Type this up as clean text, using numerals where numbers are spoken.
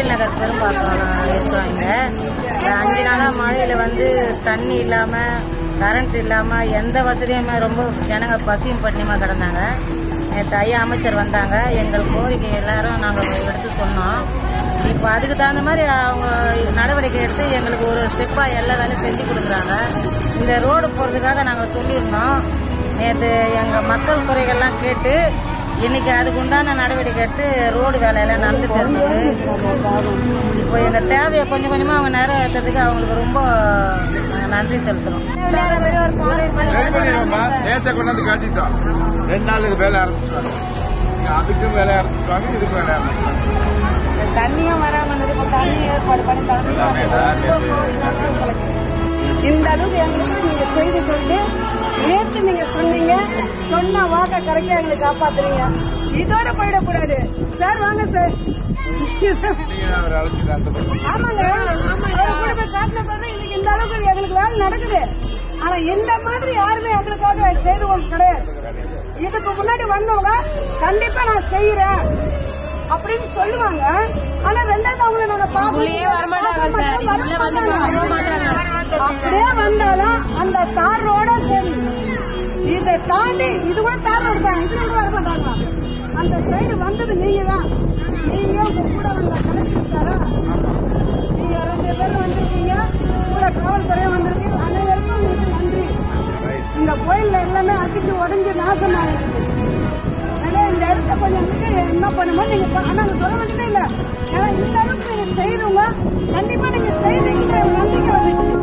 கோயில் நகர் பெரும்பாக்கம் இருக்கிறோம். இங்கே 5 நாளாக மழையில் வந்து தண்ணி இல்லாமல் கரண்ட் இல்லாமல் எந்த வசதியுமே ரொம்ப ஜனங்க பசியும் பட்டினியமாக கிடந்தாங்க. நேற்று ஐயா அமைச்சர் வந்தாங்க. எங்கள் கோரிக்கை எல்லாரும் நாங்கள் எடுத்து சொன்னோம். இப்போ அதுக்கு தகுந்த மாதிரி அவங்க நடவடிக்கை எடுத்து எங்களுக்கு ஒரு ஸ்டெப்பாக எல்லா வேலையும் செஞ்சு கொடுக்குறாங்க. இந்த ரோடு போகிறதுக்காக நாங்கள் சொல்லியிருந்தோம். நேற்று எங்கள் மக்கள் குறைகள்லாம் கேட்டு இன்னைக்கு அதுக்கு உண்டான நடவடிக்கை எடுத்து ரோடு வேலையெல்லாம் நடந்துட்டு இருந்தது. இப்போ எங்கள் தேவையை கொஞ்சம் கொஞ்சமாக அவங்க நிறைவேற்றதுக்கு அவங்களுக்கு ரொம்ப நன்றி செலுத்துறோம். நேற்று கொண்டாந்து காட்டிட்டோம். 2 நாளுக்கு வேலை ஆரம்பிச்சுவாங்க. அதுக்கும் வேலை ஆரம்பிச்சுவாங்க, இதுக்கும் வேலை ஆரம்பிச்சுவாங்க. தண்ணியும் வராமல் தண்ணி ஏற்பாடு பண்ணி இந்த அளவுக்கு எங்களுக்கு நீங்க செய்து கொண்டு நேற்று நீங்க சொன்னீங்க, சொன்ன வாக்க கரெக்டா எங்களுக்கு காப்பாத்துறீங்க. இதோட போயிடக்கூடாது சார். வாங்க சார். ஆமாங்க, காட்டின பிறகு இன்னைக்கு இந்த அளவுக்கு எங்களுக்கு வேலை நடக்குது. ஆனா இந்த மாதிரி யாருமே எங்களுக்காக செய்துவோம் கிடையாது. இதுக்கு முன்னாடி வந்தவங்க கண்டிப்பா நான் செய்யறேன் அப்படின்னு சொல்லுவாங்க. ஆனா 2வது அவங்களை நாங்க அப்படியே வந்தாலும் அந்த தார் ரோட சரி, இதை தாண்டி இது கூட தார் ரோடு தான், இதுல கூட வர மாட்டாங்க. அந்த சைடு வந்தது நீங்க தான். நீங்க உங்க கூட வந்த கலெக்டர் சாரா, நீங்க 2 பேரும் வந்திருக்கீங்க, கூட காவல்துறையும் வந்திருக்கீங்க. அனைவருக்கும் உங்களுக்கு நன்றி. இந்த கோயில்ல எல்லாமே அடிச்சு உடஞ்சு நாசமாயிருக்கு. இந்த இடத்த கொஞ்சம் என்ன பண்ணுமோ நீங்க ஆனா சொல்ல வேண்டியதே இல்ல. ஏன்னா இந்த அளவுக்கு நீங்க செய்யறவங்க கண்டிப்பா நீங்க செய்வீங்கன்ற நம்பிக்கை வந்துச்சு.